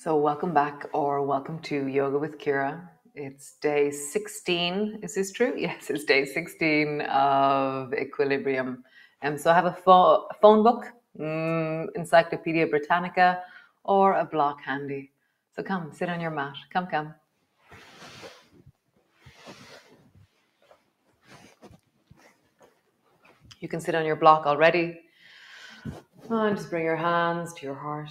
So welcome back or welcome to Yoga with Ciara. It's day 16. Is this true? Yes, it's day 16 of Equilibrium. So I have a phone book, Encyclopedia Britannica, or a block handy. So come, sit on your mat. Come. You can sit on your block already. And just bring your hands to your heart.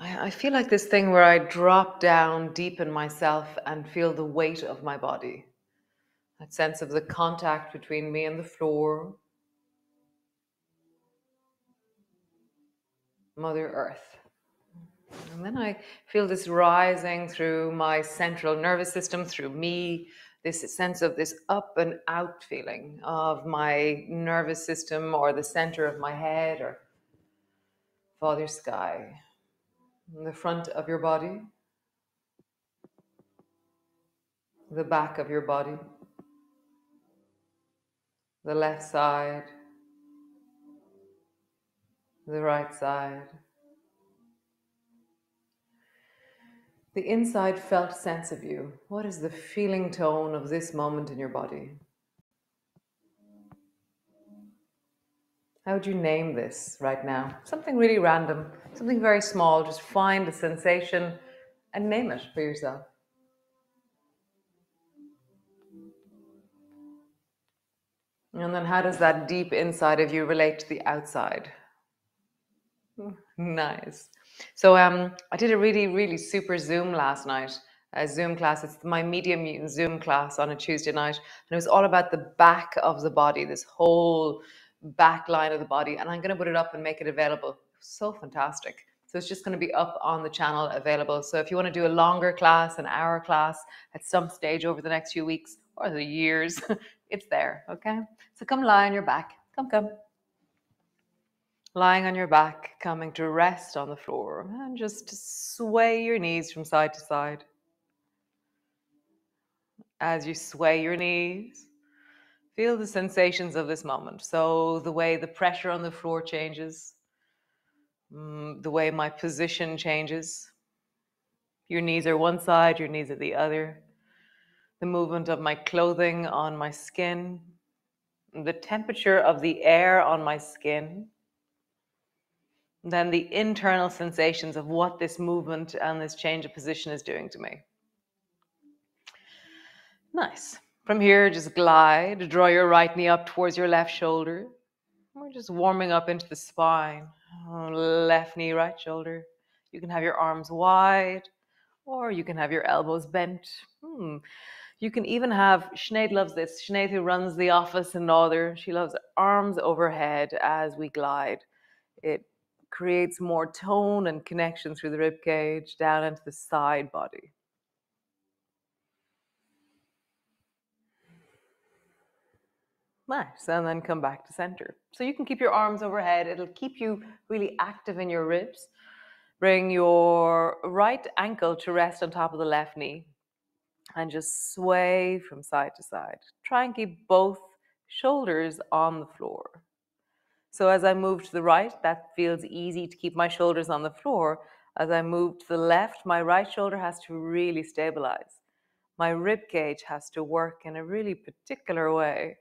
I feel like this thing where I drop down deep in myself and feel the weight of my body. That sense of the contact between me and the floor, Mother Earth. And then I feel this rising through my central nervous system, through me, this sense of this up and out feeling of my nervous system or the center of my head or Father Sky. In the front of your body, the back of your body, the left side, the right side. The inside felt sense of you. What is the feeling tone of this moment in your body? How would you name this right now? Something really random, something very small. Just find a sensation and name it for yourself. And then how does that deep inside of you relate to the outside? Nice. So I did a really super Zoom last night. A Zoom class. It's my medium Zoom class on a Tuesday night, and it was all about the back of the body, this whole back line of the body. And I'm going to put it up and make it available. So fantastic. So it's just going to be up on the channel available. So if you want to do a longer class, an hour class at some stage over the next few weeks or the years, it's there. Okay. So come lie on your back. Come. Lying on your back, coming to rest on the floor, and just sway your knees from side to side. As you sway your knees, feel the sensations of this moment. So the way the pressure on the floor changes, the way my position changes. Your knees are one side, your knees are the other. The movement of my clothing on my skin, the temperature of the air on my skin. Then the internal sensations of what this movement and this change of position is doing to me. Nice. From here, just glide. Draw your right knee up towards your left shoulder. We're just warming up into the spine. Left knee, right shoulder. You can have your arms wide, or you can have your elbows bent. You can even have, Sinead loves this. Sinead, who runs the office in Northern, she loves arms overhead as we glide. It creates more tone and connection through the rib cage down into the side body. Nice, and then come back to center. So you can keep your arms overhead. It'll keep you really active in your ribs. Bring your right ankle to rest on top of the left knee and just sway from side to side. Try and keep both shoulders on the floor. So as I move to the right, that feels easy to keep my shoulders on the floor. As I move to the left, my right shoulder has to really stabilize. My rib cage has to work in a really particular way.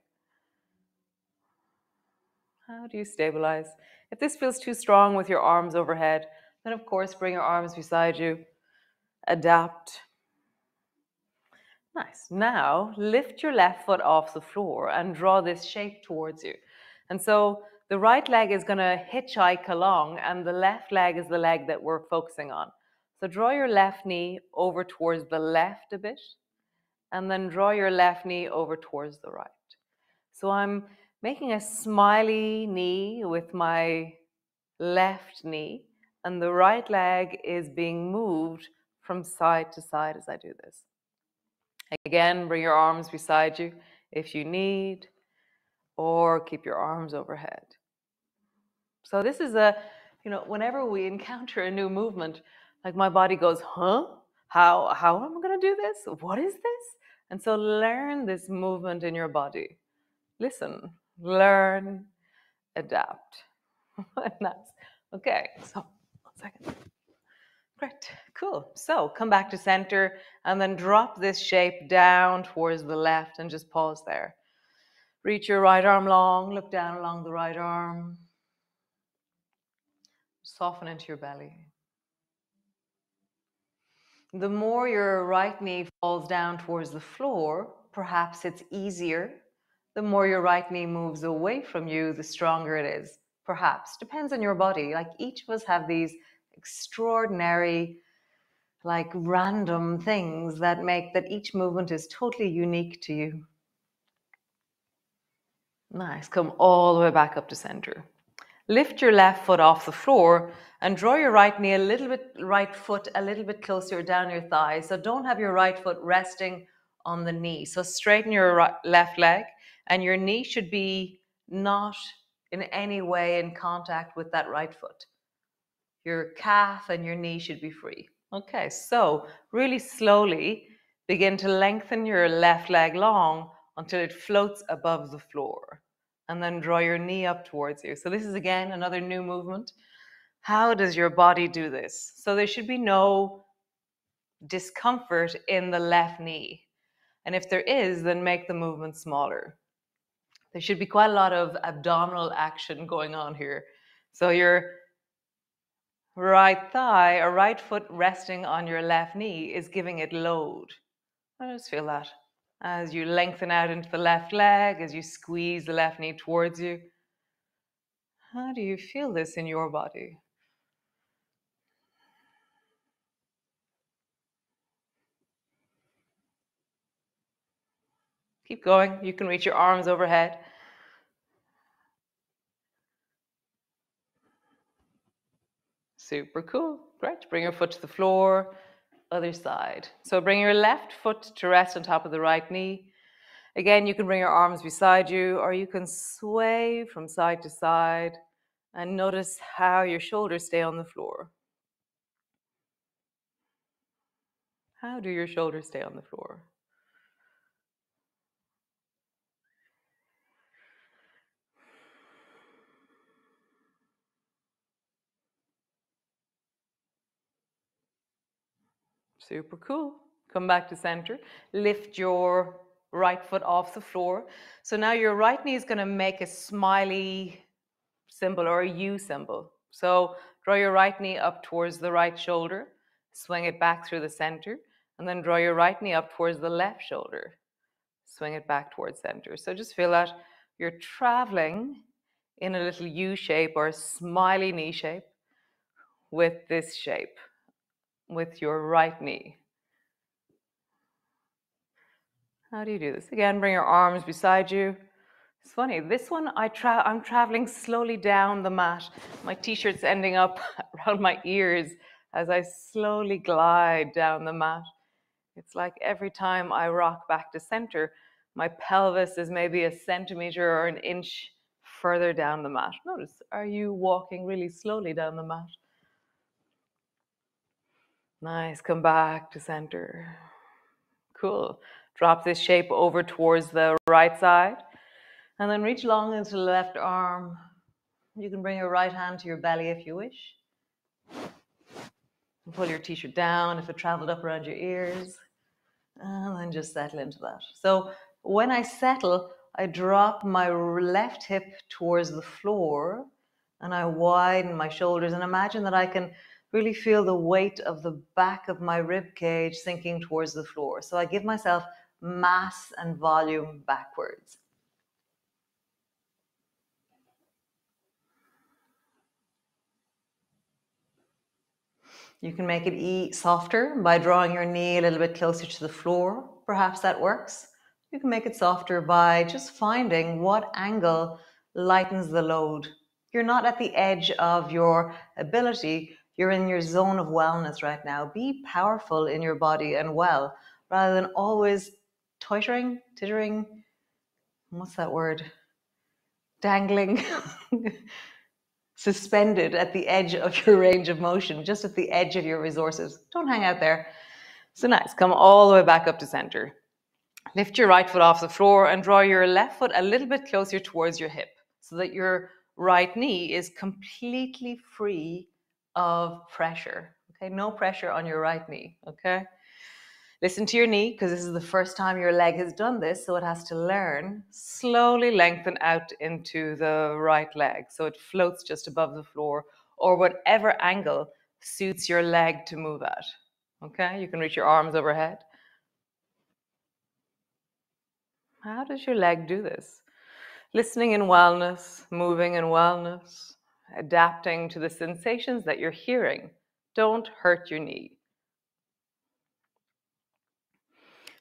How do you stabilize? If this feels too strong with your arms overhead, then of course bring your arms beside you. Adapt. Nice. Now lift your left foot off the floor and draw this shape towards you. And so the right leg is going to hitchhike along, and the left leg is the leg that we're focusing on. So draw your left knee over towards the left a bit, and then draw your left knee over towards the right. So I'm making a smiley knee with my left knee, and the right leg is being moved from side to side as I do this. Again, bring your arms beside you if you need, or keep your arms overhead. So this is whenever we encounter a new movement, like my body goes, huh? How am I going to do this? What is this? And so learn this movement in your body. Listen, learn, adapt. Nice. Okay, so 1 second. Great, cool. So come back to center and then drop this shape down towards the left and just pause there. Reach your right arm long, look down along the right arm. Soften into your belly. The more your right knee falls down towards the floor, perhaps it's easier. The more your right knee moves away from you, the stronger it is. Perhaps. Depends on your body. Like each of us have these extraordinary, like random things that make that each movement is totally unique to you. Nice. Come all the way back up to center. Lift your left foot off the floor and draw your right knee right foot a little bit closer down your thigh. So don't have your right foot resting on the knee. So straighten your left leg and your knee should be not in any way in contact with that right foot. Your calf and your knee should be free. Okay, so really slowly begin to lengthen your left leg long until it floats above the floor. And then draw your knee up towards you. So this is again another new movement. How does your body do this? So there should be no discomfort in the left knee. And if there is, then make the movement smaller. There should be quite a lot of abdominal action going on here. So your right thigh or right foot resting on your left knee is giving it load. I just feel that. As you lengthen out into the left leg, as you squeeze the left knee towards you. How do you feel this in your body? Keep going. You can reach your arms overhead. Super cool. Great. Bring your foot to the floor. Other side. So bring your left foot to rest on top of the right knee. Again, you can bring your arms beside you, or you can sway from side to side and notice how your shoulders stay on the floor. How do your shoulders stay on the floor? Super cool. Come back to center. Lift your right foot off the floor. So now your right knee is going to make a smiley symbol or a U symbol. So draw your right knee up towards the right shoulder, swing it back through the center, and then draw your right knee up towards the left shoulder, swing it back towards center. So just feel that you're traveling in a little U shape or a smiley knee shape with this shape, with your right knee. How do you do this? Again, bring your arms beside you. It's funny, this one I'm traveling slowly down the mat. My t-shirt's ending up around my ears as I slowly glide down the mat. It's like every time I rock back to center, my pelvis is maybe a centimeter or an inch further down the mat. Notice, are you walking really slowly down the mat? Nice, come back to center. Cool. Drop this shape over towards the right side. And then reach long into the left arm. You can bring your right hand to your belly if you wish. And pull your t-shirt down if it traveled up around your ears. And then just settle into that. So when I settle, I drop my left hip towards the floor and I widen my shoulders and imagine that I can really feel the weight of the back of my rib cage sinking towards the floor. So I give myself mass and volume backwards. You can make it softer by drawing your knee a little bit closer to the floor. Perhaps that works. You can make it softer by just finding what angle lightens the load. You're not at the edge of your ability. You're in your zone of wellness right now. Be powerful in your body and well, rather than always tittering, what's that word? Dangling. Suspended at the edge of your range of motion, just at the edge of your resources. Don't hang out there. So nice. Come all the way back up to center. Lift your right foot off the floor and draw your left foot a little bit closer towards your hip so that your right knee is completely free of pressure. Okay, no pressure on your right knee. Okay, listen to your knee because this is the first time your leg has done this, so it has to learn. Slowly lengthen out into the right leg so it floats just above the floor or whatever angle suits your leg to move at. Okay, you can reach your arms overhead. How does your leg do this? Listening in wellness, moving in wellness, adapting to the sensations that you're hearing. Don't hurt your knee.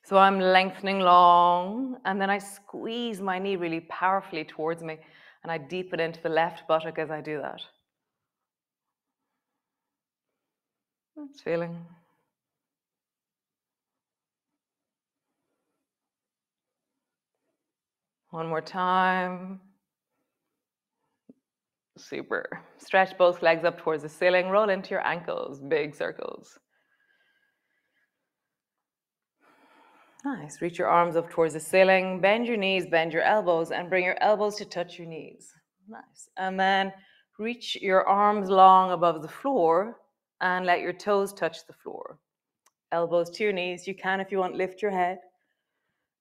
So I'm lengthening long, and then I squeeze my knee really powerfully towards me, and I deepen into the left buttock as I do that. That's feeling. One more time. Super. Stretch both legs up towards the ceiling. Roll into your ankles, big circles. Nice. Reach your arms up towards the ceiling. Bend your knees, bend your elbows, and bring your elbows to touch your knees. Nice. And then reach your arms long above the floor and let your toes touch the floor. Elbows to your knees. You can, if you want, lift your head.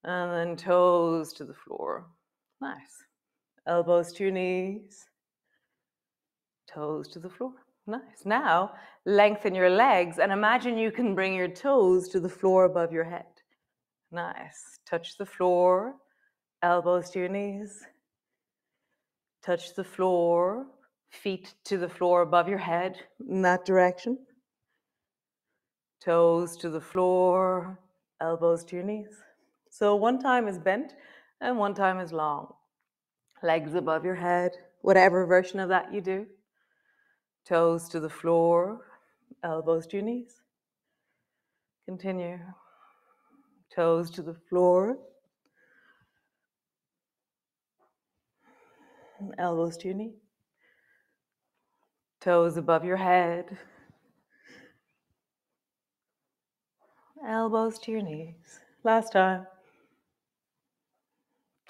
And then toes to the floor. Nice. Elbows to your knees. Toes to the floor. Nice. Now, lengthen your legs and imagine you can bring your toes to the floor above your head. Nice. Touch the floor. Elbows to your knees. Touch the floor. Feet to the floor above your head in that direction. Toes to the floor. Elbows to your knees. So one time is bent and one time is long. Legs above your head, whatever version of that you do. Toes to the floor. Elbows to your knees. Continue. Toes to the floor. Elbows to your knee. Toes above your head. Elbows to your knees. Last time.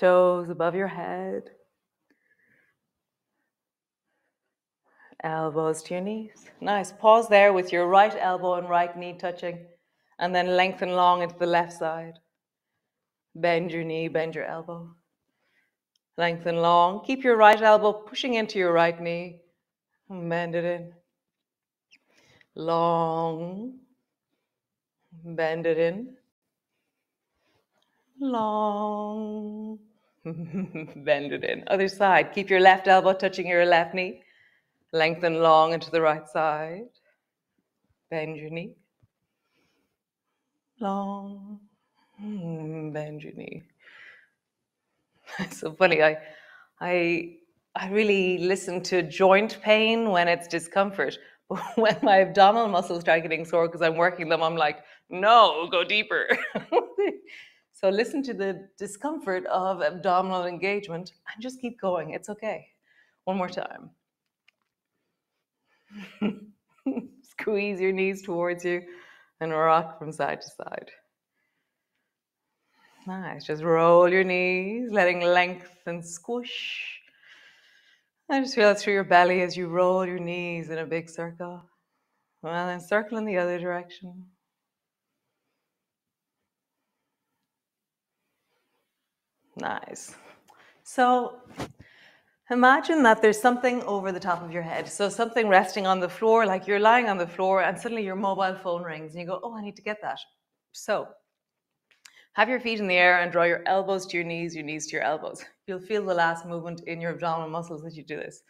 Toes above your head. Elbows to your knees. Nice. Pause there with your right elbow and right knee touching. And then lengthen long into the left side. Bend your knee, bend your elbow. Lengthen long. Keep your right elbow pushing into your right knee. Bend it in. Long. Bend it in. Long. Bend it in. Other side. Keep your left elbow touching your left knee. Lengthen long into the right side. Bend your knee. Long. Bend your knee. It's so funny. I really listen to joint pain when it's discomfort. But when my abdominal muscles start getting sore because I'm working them, I'm like, no, go deeper. So listen to the discomfort of abdominal engagement and just keep going. It's okay. One more time. Squeeze your knees towards you and rock from side to side. Nice. Just roll your knees, letting length and squish. And just feel it through your belly as you roll your knees in a big circle. And then circle in the other direction. Nice. So imagine that there's something over the top of your head. So something resting on the floor, like you're lying on the floor and suddenly your mobile phone rings and you go, oh, I need to get that. So have your feet in the air and draw your elbows to your knees to your elbows. You'll feel the last movement in your abdominal muscles as you do this.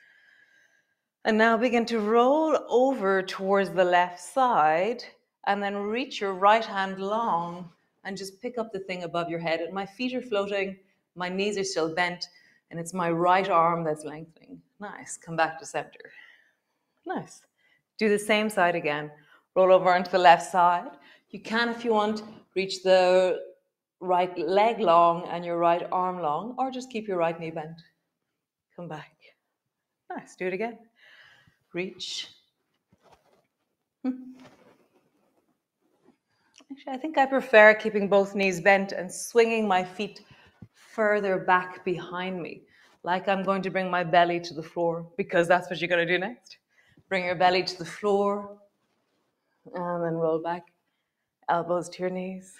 And now begin to roll over towards the left side and then reach your right hand long and just pick up the thing above your head. And my feet are floating, my knees are still bent, and it's my right arm that's lengthening. Nice. Come back to center. Nice. Do the same side again. Roll over onto the left side. You can, if you want, reach the right leg long and your right arm long, or just keep your right knee bent. Come back. Nice. Do it again. Reach. Actually, I think I prefer keeping both knees bent and swinging my feet further back behind me. like I'm going to bring my belly to the floor, because that's what you're going to do next. Bring your belly to the floor and then roll back, elbows to your knees,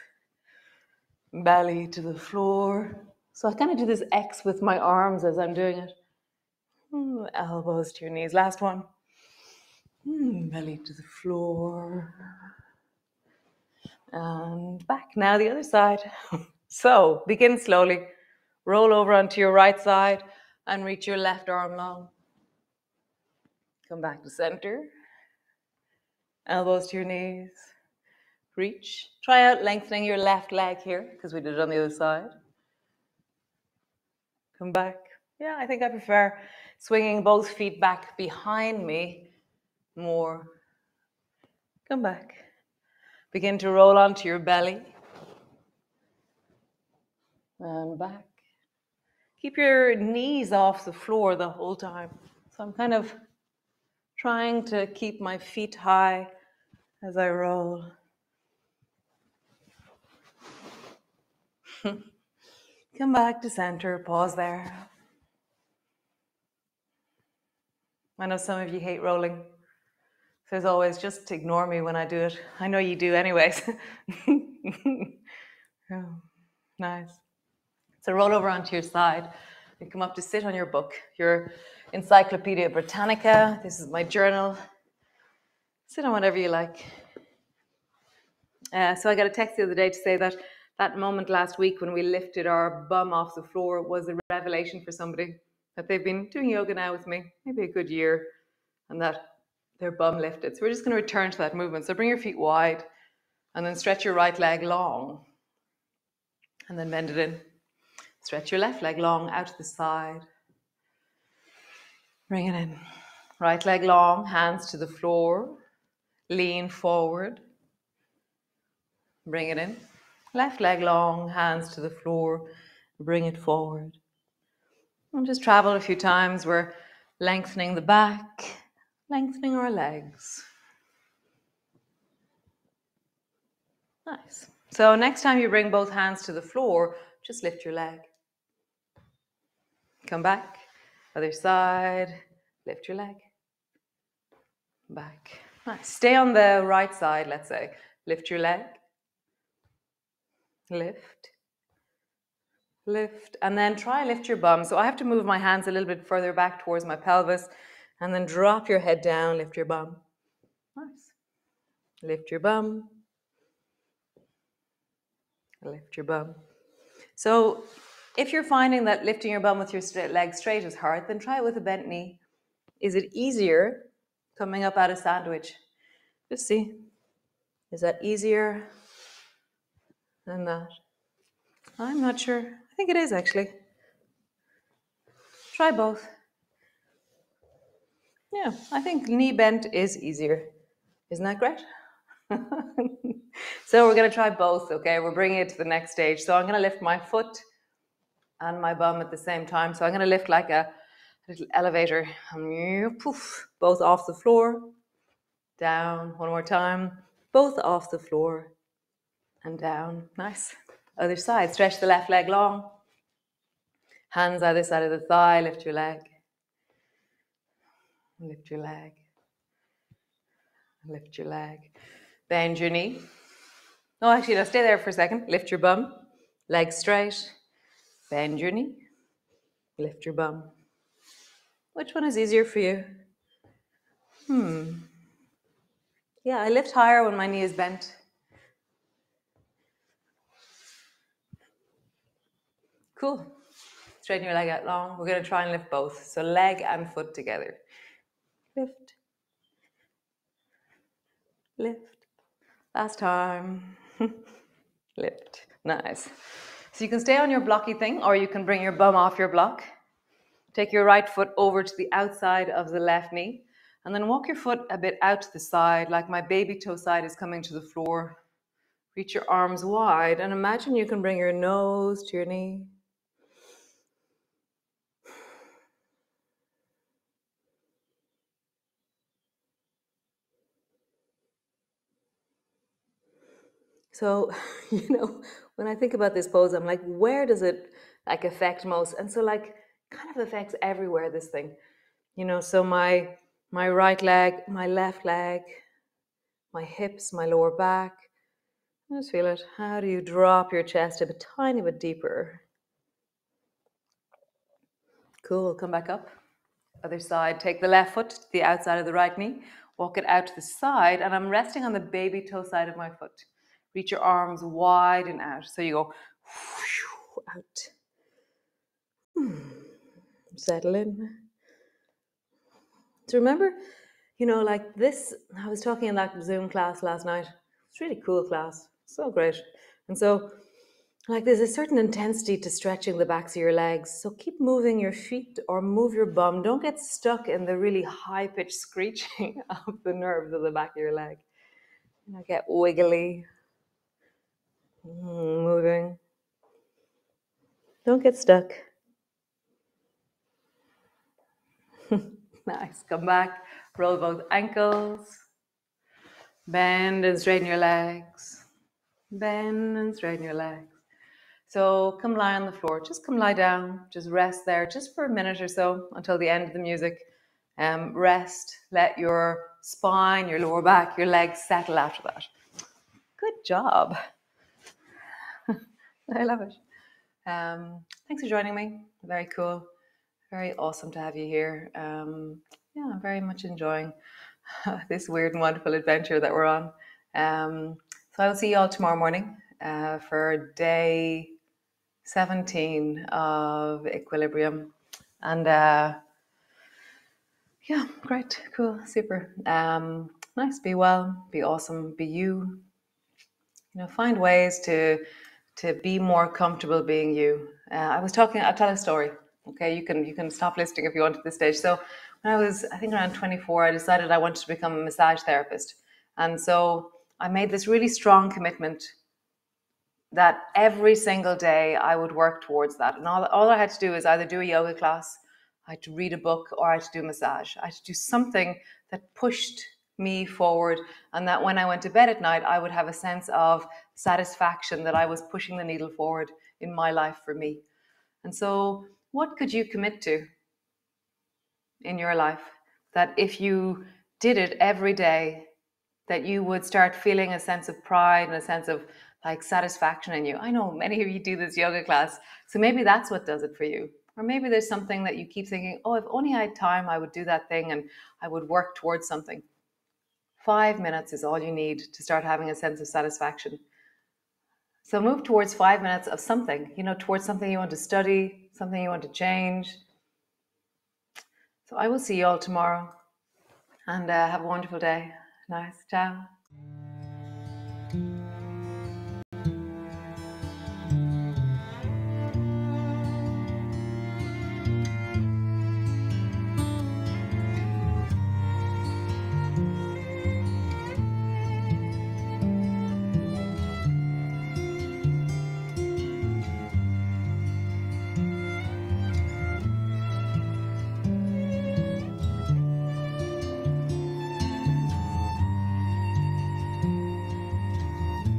belly to the floor. So I kind of do this X with my arms as I'm doing it. Elbows to your knees. Last one. Belly to the floor. And back. Now the other side. So begin slowly. Roll over onto your right side and reach your left arm long. Come back to center. Elbows to your knees. Reach. Try out lengthening your left leg here, because we did it on the other side. Come back. Yeah, I think I prefer swinging both feet back behind me more. Come back. Begin to roll onto your belly. And back. Keep your knees off the floor the whole time. So I'm kind of trying to keep my feet high as I roll. Come back to center, pause there. I know some of you hate rolling. So as always, just ignore me when I do it. I know you do anyways. Oh, nice. So roll over onto your side. You come up to sit on your book, your Encyclopedia Britannica. This is my journal. Sit on whatever you like. So I got a text the other day to say that that moment last week when we lifted our bum off the floor was a revelation for somebody, that they've been doing yoga now with me, maybe a good year, and that their bum lifted. So we're just going to return to that movement. So bring your feet wide and then stretch your right leg long and then bend it in. Stretch your left leg long out to the side. Bring it in. Right leg long, hands to the floor. Lean forward. Bring it in. Left leg long, hands to the floor. Bring it forward. And just travel a few times. We're lengthening the back, lengthening our legs. Nice. So next time you bring both hands to the floor, just lift your leg. Come back. Other side. Lift your leg. Back. Nice. Stay on the right side, let's say. Lift your leg. Lift. Lift. And then try and lift your bum. So I have to move my hands a little bit further back towards my pelvis. And then drop your head down. Lift your bum. Nice. Lift your bum. Lift your bum. So if you're finding that lifting your bum with your leg straight is hard, then try it with a bent knee. Is it easier coming up out of sandwich? Just see. Is that easier than that? I'm not sure. I think it is actually. Try both. Yeah, I think knee bent is easier. Isn't that great? So we're going to try both, okay? We're bringing it to the next stage. So I'm going to lift my foot and my bum at the same time. So I'm going to lift like a little elevator. Poof, both off the floor. Down, one more time. Both off the floor and down. Nice. Other side, stretch the left leg long. Hands either side of the thigh, lift your leg. Lift your leg. Lift your leg. Bend your knee. No, actually, now stay there for a second. Lift your bum. Leg straight. Bend your knee. Lift your bum. Which one is easier for you? Yeah, I lift higher when my knee is bent. Cool. Straighten your leg out long. We're going to try and lift both. So leg and foot together. Lift. Lift. Last time. Lift. Nice. So you can stay on your blocky thing, or you can bring your bum off your block. Take your right foot over to the outside of the left knee, and then walk your foot a bit out to the side, like my baby toe side is coming to the floor. Reach your arms wide, and imagine you can bring your nose to your knee. So, when I think about this pose, I'm like, where does it affect most? And so kind of affects everywhere, this thing. So my right leg, my left leg, my hips, my lower back. Just feel it. How do you drop your chest a tiny bit deeper? Cool. Come back up. Other side. Take the left foot to the outside of the right knee. Walk it out to the side, and I'm resting on the baby toe side of my foot. Reach your arms wide and out. So you go out. Settle in. So remember, like this, I was talking in that Zoom class last night. It's really cool class. So great. And so, like, there's a certain intensity to stretching the backs of your legs. So keep moving your feet or move your bum. Don't get stuck in the really high-pitched screeching of the nerves of the back of your leg. Get wiggly. Moving. Don't get stuck. Nice. Come back. Roll both ankles. Bend and straighten your legs. Bend and straighten your legs. So come lie on the floor. Just come lie down. Just rest there just for a minute or so until the end of the music. Rest. Let your spine, your lower back, your legs settle after that. Good job. I love it. Thanks for joining me. Very cool. Very awesome to have you here. I'm very much enjoying this weird and wonderful adventure that we're on. So I'll see you all tomorrow morning for day 17 of Equilibrium. And great, cool, super. Nice, be well, be awesome, be you. Find ways to be more comfortable being you. I'll tell a story. Okay, you can stop listening if you want at this stage. So when I was, I think around 24, I decided I wanted to become a massage therapist. And so I made this really strong commitment that every single day I would work towards that. And all I had to do is either do a yoga class, I had to read a book, or I had to do massage. I had to do something that pushed me forward, and that when I went to bed at night, I would have a sense of satisfaction that I was pushing the needle forward in my life for me. And so what could you commit to in your life that if you did it every day, that you would start feeling a sense of pride and a sense of like satisfaction in you? I know many of you do this yoga class, so maybe that's what does it for you. Or maybe there's something that you keep thinking, oh, if only I had time, I would do that thing and I would work towards something. 5 minutes is all you need to start having a sense of satisfaction. So move towards 5 minutes of something, towards something you want to study, something you want to change. So I will see you all tomorrow, and have a wonderful day. Nice. Ciao.